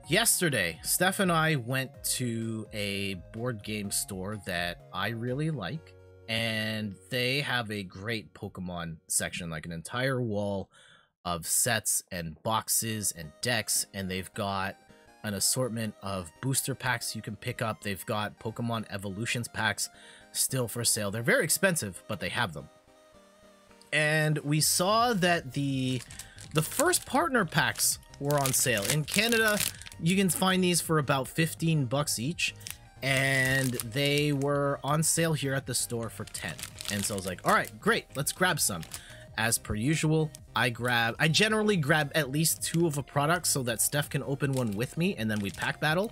Yesterday, Steph and I went to a board game store that I really like, and they have a great Pokemon section, like an entire wall of sets and boxes and decks, and they've got an assortment of booster packs you can pick up. They've got Pokemon Evolutions packs still for sale. They're very expensive, but they have them. And we saw that the first partner packs were on sale. In Canada, you can find these for about 15 bucks each, and they were on sale here at the store for 10. And so I was like, all right, great, let's grab some. As per usual, I generally grab at least 2 of a product so that Steph can open one with me, and then we pack battle.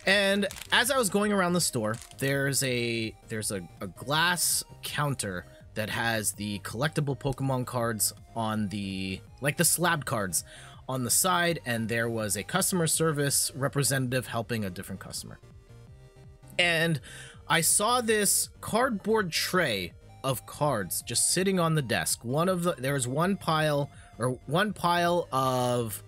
And as I was going around the store, there's a glass counter that has the collectible Pokemon cards on the, like the slab cards on the side, and there was a customer service representative helping a different customer. And I saw this cardboard tray of cards just sitting on the desk. There was one pile of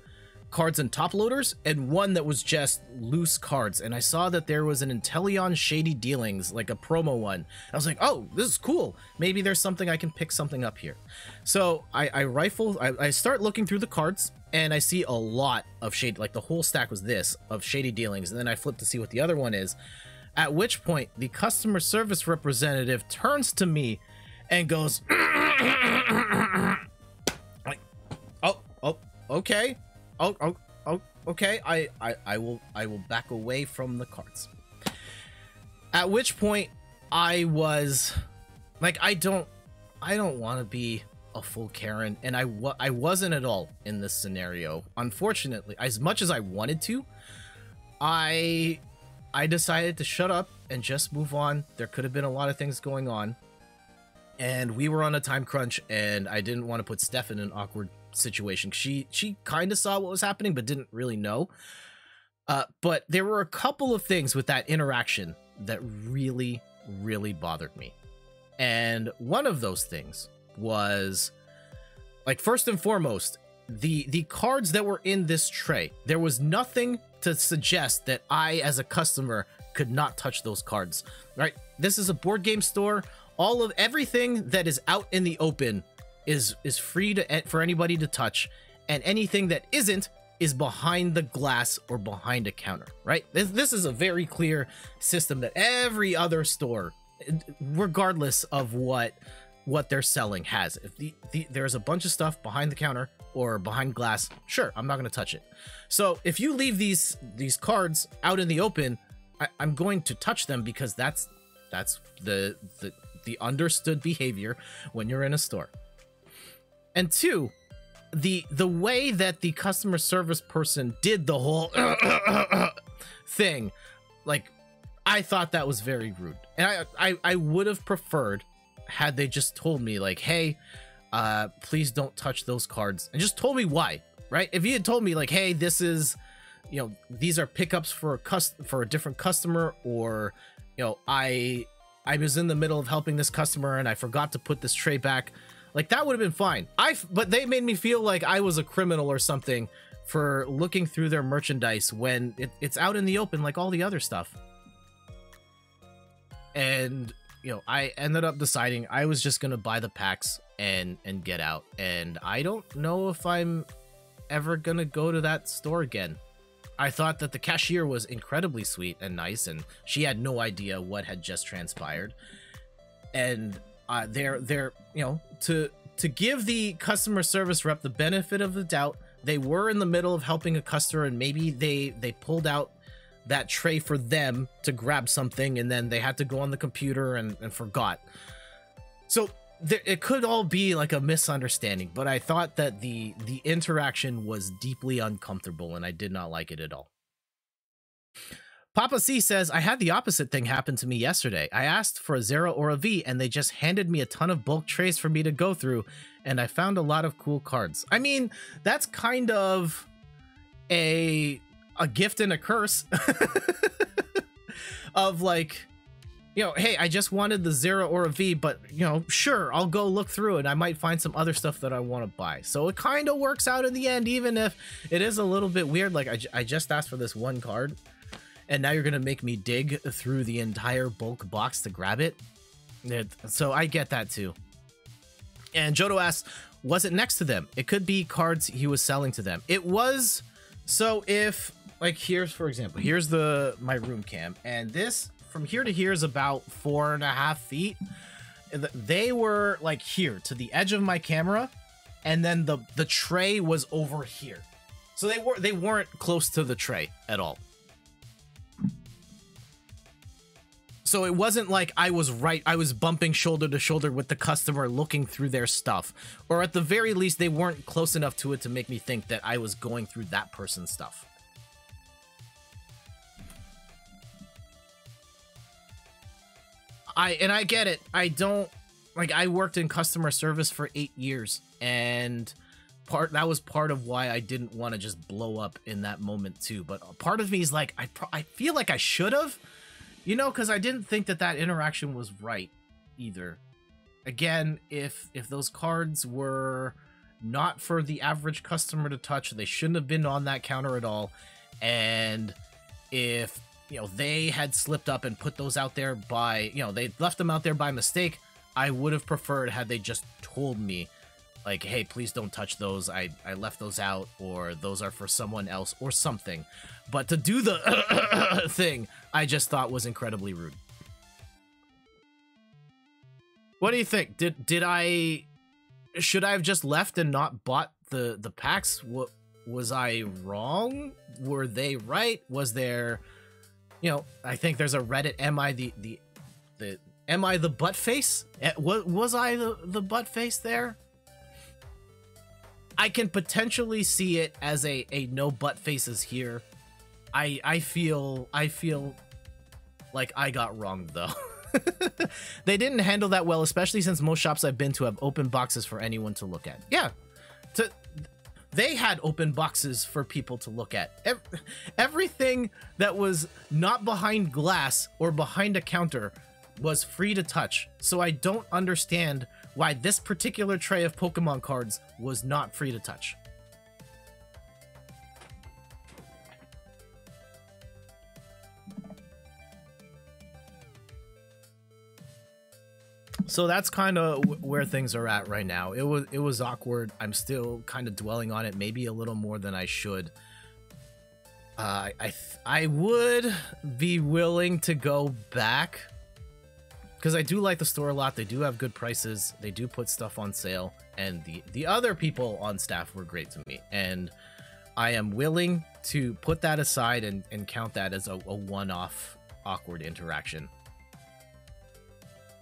cards and top loaders, and one that was just loose cards. And I saw that there was an Inteleon Shady Dealings, like a promo one. I was like, oh, this is cool. Maybe there's something I can pick something up here. So I start looking through the cards, and I see a lot of shady, like the whole stack was this, of Shady Dealings. And then I flip to see what the other one is. At which point, the customer service representative turns to me and goes, like, oh, okay. Oh, okay. I will back away from the cards. At which point, I was like, I don't want to be a full Karen, and I wasn't at all in this scenario. Unfortunately, as much as I wanted to, I decided to shut up and just move on. There could have been a lot of things going on, and we were on a time crunch, and I didn't want to put Steph in an awkward situation. She kind of saw what was happening, but didn't really know. But there were a couple of things with that interaction that really, really bothered me. And one of those things was, like, first and foremost, the cards that were in this tray. There was nothing to suggest that I, as a customer, could not touch those cards, right? This is a board game store. Everything that is out in the open is free for anybody to touch, and anything that isn't is behind the glass or behind a counter, right? This is a very clear system that every other store, regardless of what they're selling, has. If there's a bunch of stuff behind the counter or behind glass, sure, I'm not going to touch it. So if you leave these cards out in the open, I'm going to touch them, because that's the understood behavior when you're in a store. And two, the way that the customer service person did the whole thing, like, I thought that was very rude. And I would have preferred had they just told me, like, hey, please don't touch those cards, and just told me why, right? If you had told me, like, hey, this is, you know, these are pickups for a different customer, or, you know, I was in the middle of helping this customer and I forgot to put this tray back, like, that would have been fine. But they made me feel like I was a criminal or something for looking through their merchandise when it's out in the open like all the other stuff. And, you know, I ended up deciding I was just gonna buy the packs and get out. And I don't know if I'm ever gonna go to that store again. I thought that the cashier was incredibly sweet and nice, and she had no idea what had just transpired. And they're you know, to give the customer service rep the benefit of the doubt, they were in the middle of helping a customer, and maybe they pulled out that tray for them to grab something, and then they had to go on the computer and forgot. So it could all be like a misunderstanding, but I thought that the interaction was deeply uncomfortable, and I did not like it at all. Papa C says, I had the opposite thing happen to me yesterday. I asked for a Zero or a V, and they just handed me a ton of bulk trays for me to go through, and I found a lot of cool cards. I mean, that's kind of a gift and a curse of, like, you know, hey, I just wanted the 0 or a V, but, you know, sure, I'll go look through it. I might find some other stuff that I want to buy. So it kind of works out in the end, even if it is a little bit weird. Like, I just asked for this one card, and now you're going to make me dig through the entire bulk box to grab it. So I get that too. And Jodo asks, was it next to them? It could be cards he was selling to them. It was. So if, like, here's, for example, here's my room cam, and this from here to here is about 4.5 feet. They were like here to the edge of my camera, and then the tray was over here. So they weren't close to the tray at all. So it wasn't like I was bumping shoulder to shoulder with the customer looking through their stuff. Or at the very least, they weren't close enough to it to make me think that I was going through that person's stuff. I get it. I worked in customer service for 8 years, and that was part of why I didn't want to just blow up in that moment too. But part of me is like, I feel like I should have. You know, because I didn't think that interaction was right either. Again, if those cards were not for the average customer to touch, they shouldn't have been on that counter at all. And if, you know, they had slipped up and put those out there by, you know, they left them out there by mistake, I would have preferred had they just told me, like, hey, please don't touch those. I left those out, or those are for someone else, or something. But to do the thing, I just thought was incredibly rude. What do you think? Should I have just left and not bought the packs? What was I wrong? Were they right? Was there, you know, I think there's a Reddit, am I the butt face? Was I the butt face there? I can potentially see it as a no butt faces here. I feel like I got wrong though. They didn't handle that well, especially since most shops I've been to have open boxes for anyone to look at. Yeah, they had open boxes for people to look at. Everything that was not behind glass or behind a counter was free to touch. So I don't understand why this particular tray of Pokemon cards was not free to touch. So that's kind of where things are at right now. It was awkward. I'm still kind of dwelling on it, maybe a little more than I should. I would be willing to go back, because I do like the store a lot. They do have good prices. They do put stuff on sale, and the other people on staff were great to me. And I am willing to put that aside and count that as a one-off awkward interaction.